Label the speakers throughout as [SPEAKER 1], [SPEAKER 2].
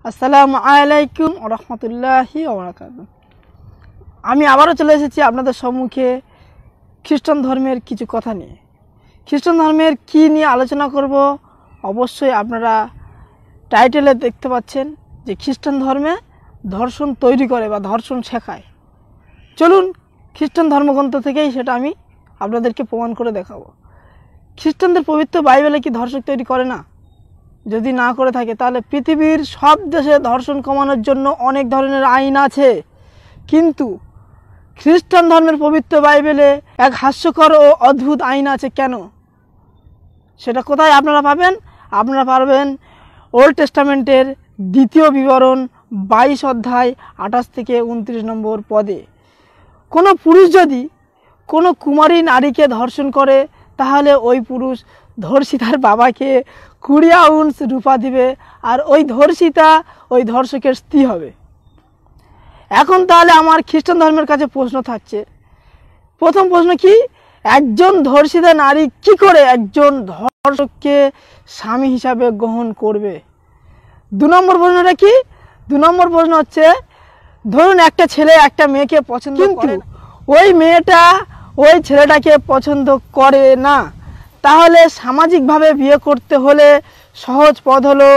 [SPEAKER 1] আসসালামু আলাইকুম ওয়া রাহমাতুল্লাহি ওয়া বারাকাতুহু। আমি আবারও চলে এসেছি আপনাদের সম্মুখে খ্রিস্টান ধর্মের কিছু কথা নিয়ে। খ্রিস্টান ধর্মের কী নিয়ে আলোচনা করব, অবশ্যই আপনারা টাইটেলে দেখতে পাচ্ছেন যে খ্রিস্টান ধর্মে ধর্ষণ তৈরি করে বা ধর্ষণ শেখায়। চলুন খ্রিস্টান ধর্মগ্রন্থ থেকেই সেটা আমি আপনাদেরকে প্রমাণ করে দেখাবো। খ্রিস্টানদের পবিত্র বাইবেলে কি ধর্ষক তৈরি করে না? যদি না করে থাকে তাহলে পৃথিবীর সব দেশে ধর্ষণ কমানোর জন্য অনেক ধরনের আইন আছে, কিন্তু খ্রিস্টান ধর্মের পবিত্র বাইবেলে এক হাস্যকর ও অদ্ভুত আইন আছে। কেন? সেটা কোথায় আপনারা পাবেন? আপনারা পাবেন ওল্ড টেস্টামেন্টের দ্বিতীয় বিবরণ 22 অধ্যায় 28 থেকে 29 নম্বর পদে। কোনো পুরুষ যদি কোনো কুমারী নারীকে ধর্ষণ করে তাহলে ওই পুরুষ ধর্ষিতার বাবাকে 20 আউন্স রূপা দিবে, আর ওই ধর্ষিতা ওই ধর্ষকের স্ত্রী হবে। এখন তাহলে আমার খ্রিস্টান ধর্মের কাছে প্রশ্ন থাকছে, প্রথম প্রশ্ন কি, একজন ধর্ষিতা নারী কি করে একজন ধর্ষককে স্বামী হিসাবে গ্রহণ করবে? 2 নম্বর প্রশ্নটা কি? 2 নম্বর প্রশ্ন হচ্ছে, ধরুন একটা ছেলে একটা মেয়েকে পছন্দ করে, ওই মেয়েটা ওই ছেলেটাকে পছন্দ করে না, তাহলে সামাজিকভাবে বিয়ে করতে হলে সহজ পথ হলো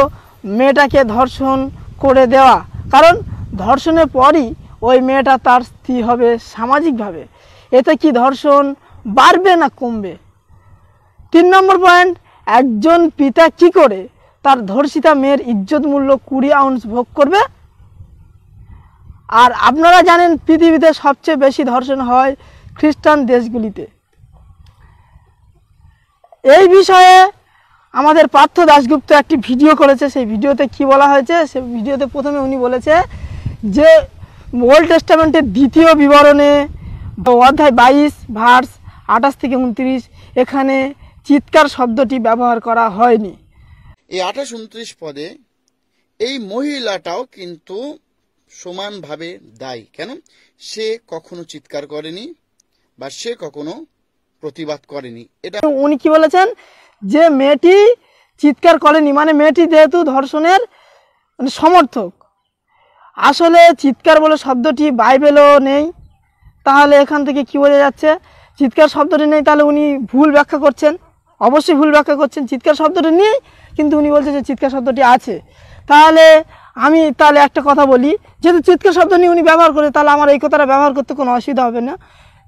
[SPEAKER 1] মেয়েটাকে ধর্ষণ করে দেওয়া, কারণ ধর্ষণের পরই ওই মেয়েটা তার স্ত্রী হবে সামাজিকভাবে। এতে কি ধর্ষণ বাড়বে না কমবে? 3 নম্বর পয়েন্ট, একজন পিতা কি করে তার ধর্ষিতা মেয়ের ইজ্জত মূল্য 20 আউন্স ভোগ করবে? আর আপনারা জানেন পৃথিবীতে সবচেয়ে বেশি ধর্ষণ হয় খ্রিস্টান দেশগুলিতে। এই বিষয়ে আমাদের পার্থ দাশগুপ্ত একটি ভিডিও করেছে। সেই ভিডিওতে কি বলা হয়েছে? সেই ভিডিওতে প্রথমে উনি বলেছে যে ওল্ড টেস্টামেন্টের দ্বিতীয় বিবরণে অধ্যায় 22 ভার্স 28 থেকে 29 এখানে চিৎকার শব্দটি ব্যবহার করা হয়নি।
[SPEAKER 2] এই 28-29 পদে এই মহিলাটাও কিন্তু সমানভাবে দায়ী। কেন? সে কখনো চিৎকার করেনি বা সে কখনো প্রতিবাদ করেনি। এটা
[SPEAKER 1] উনি কি বলেছেন যে মেয়েটি চিৎকার করেনি, মানে মেয়েটি যেহেতু ধর্ষণের সমর্থক। আসলে চিৎকার বলে শব্দটি বাইবেলও নেই, তাহলে এখান থেকে কি বোঝা যাচ্ছে? চিৎকার শব্দটি নেই, তাহলে উনি ভুল ব্যাখ্যা করছেন, অবশ্যই ভুল ব্যাখ্যা করছেন। চিৎকার শব্দটি নেই কিন্তু উনি বলছেন যে চিৎকার শব্দটি আছে। তাহলে আমি একটা কথা বলি, যেহেতু চিৎকার শব্দ নিয়ে উনি ব্যবহার করে, তাহলে আমার এই কথাটা ব্যবহার করতে কোনো অসুবিধা হবে না।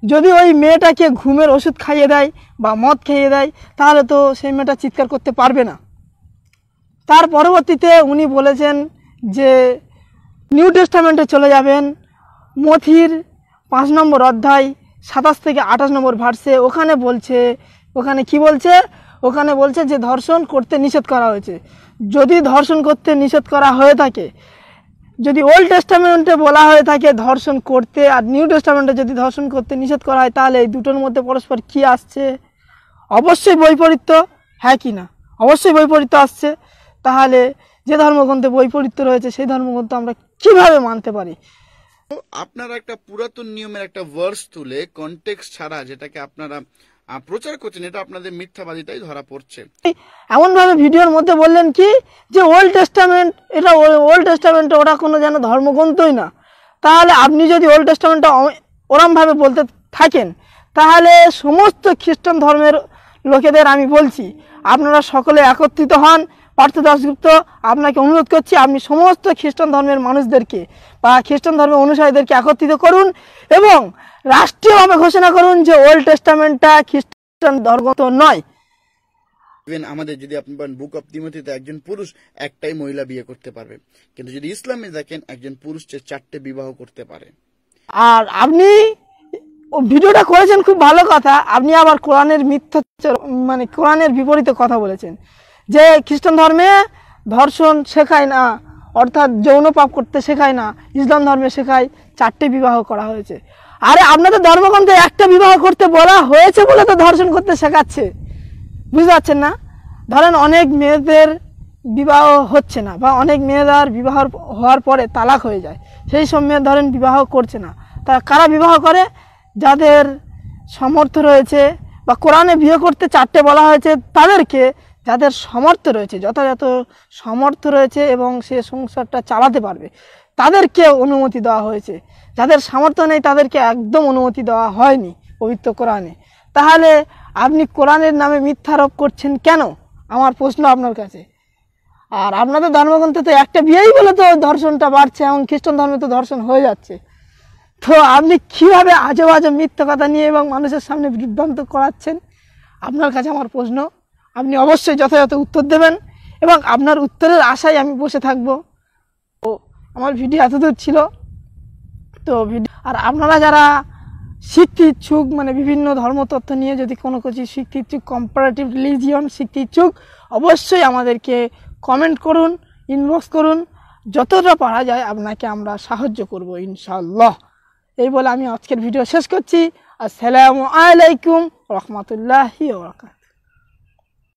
[SPEAKER 1] যদি ওই মেয়েটাকে ঘুমের ওষুধ খাইয়ে দেয় বা মদ খাইয়ে দেয় তাহলে তো সেই মেয়েটা চিৎকার করতে পারবে না। তার পরবর্তীতে উনি বলেছেন যে নিউ টেস্টামেন্টে চলে যাবেন, মথির 5 নম্বর অধ্যায় 27 থেকে 28 নম্বর ভার্সে। ওখানে কি বলছে? ওখানে বলছে যে ধর্ষণ করতে নিষেধ করা হয়েছে। যদি ধর্ষণ করতে নিষেধ করা হয়ে থাকে, যদি ওল্ড টেস্টামেন্টে বলা হয়ে থাকে ধর্ষণ করতে আর নিউ টেস্টামেন্টে যদি ধর্ষণ করতে নিষেধ করা হয়, তাহলে এই দুটোর মধ্যে পরস্পর কি আসছে? অবশ্যই বৈপরীত্য, হ্যাঁ কি না? অবশ্যই বৈপরীত্য আসছে। তাহলে যে ধর্মগ্রন্থে বৈপরীত্য রয়েছে সেই ধর্মগ্রন্থ আমরা কিভাবে মানতে পারি?
[SPEAKER 2] আপনারা একটা পুরাতন নিয়মের একটা ভার্স তুলে কনটেক্সট ছাড়া যেটাকে আপনারা প্রচার করছেন, এটা আপনাদের মিথ্যাবাদিতাই ধরা পড়ছে।
[SPEAKER 1] এমনভাবে ভিডিওর মধ্যে বললেন কি যে ওল্ড টেস্টামেন্ট, এটা ওল্ড টেস্টামেন্ট, ওটা কোনো যেন ধর্মগ্রন্থই না। তাহলে আপনি যদি ওল্ড টেস্টামেন্টটা ওরমভাবে বলতে থাকেন, তাহলে সমস্ত খ্রিস্টান ধর্মের লোকেদের আমি বলছি, আপনারা সকলে একত্রিত হন। পার্থ দাশগুপ্ত, আপনাকে অনুরোধ করছি, আপনি সমস্ত খ্রিস্টান ধর্মের মানুষদেরকে বা খ্রিস্টান ধর্মের অনুসারীদেরকে একত্রিত করুন এবং রাষ্ট্রীয়ভাবে ঘোষণা করুন যে ওল্ড টেস্টামেন্টটা খ্রিস্টান ধর্মগ্রন্থ নয়।
[SPEAKER 2] ইভেন আমাদের যদি আপনি বলেন বুক অফ তিমোথিতে একজন পুরুষ একটাই মহিলা বিয়ে করতে পারবে, কিন্তু যদি ইসলামে দেখেন একজন পুরুষ 4টে বিবাহ করতে পারে।
[SPEAKER 1] আর আপনি ভিডিওটা করেছেন, খুব ভালো কথা। আপনি আবার কোরআনের মিথ্যা, মানে কোরআনের বিপরীতে কথা বলেছেন যে খ্রিস্টান ধর্মে ধর্ষণ শেখায় না, অর্থাৎ যৌন পাপ করতে শেখায় না। ইসলাম ধর্মে শেখায় 4টে বিবাহ করা হয়েছে। আরে আপনাদের ধর্মগ্রন্থে একটা বিবাহ করতে বলা হয়েছে বলে তো ধর্ষণ করতে শেখাচ্ছে, বুঝতে পারছেন না? ধরেন অনেক মেয়েদের বিবাহ হচ্ছে না বা অনেক মেয়েদের বিবাহ হওয়ার পরে তালাক হয়ে যায়, সেই সব মেয়ে ধরেন বিবাহ করছে না। তারা কারা বিবাহ করে? যাদের সামর্থ্য রয়েছে বা কোরআনে বিয়ে করতে 4টে বলা হয়েছে তাদেরকে, যাদের সামর্থ্য রয়েছে, যথাযথ সামর্থ্য রয়েছে এবং সে সংসারটা চালাতে পারবে, তাদেরকে অনুমতি দেওয়া হয়েছে। যাদের সামর্থ্য নেই তাদেরকে একদম অনুমতি দেওয়া হয়নি পবিত্র কোরআনে। তাহলে আপনি কোরআনের নামে মিথ্যারোপ করছেন কেন? আমার প্রশ্ন আপনার কাছে। আর আপনাদের ধর্মগ্রন্থে তো একটা বিয়েই বলে তো ধর্ষণটা বাড়ছে, এবং খ্রিস্টান ধর্মে তো ধর্ষণ হয়ে যাচ্ছে। তো আপনি কীভাবে আজব আজব মিথ্যা কথা নিয়ে এবং মানুষের সামনে বিভ্রান্ত করাচ্ছেন? আপনার কাছে আমার প্রশ্ন, আপনি অবশ্যই যথাযথ উত্তর দেবেন এবং আপনার উত্তরের আশায় আমি বসে থাকব। তো আমার ভিডিও এতদূর ছিল। তো আর আপনারা যারা শিখতে ইচ্ছুক, মানে বিভিন্ন ধর্মতত্ত্ব নিয়ে যদি কোনো কিছু শিখতে ইচ্ছুক, কম্পারেটিভ রিলিজিয়ন শিখতে ইচ্ছুক, অবশ্যই আমাদেরকে কমেন্ট করুন, ইনবক্স করুন। যতটা পারা যায় আপনাকে আমরা সাহায্য করব ইনশাআল্লাহ। এই বলে আমি আজকের ভিডিও শেষ করছি। আসসালামু আলাইকুম রহমতুল্লাহি ওয়া বারাকাতুহু।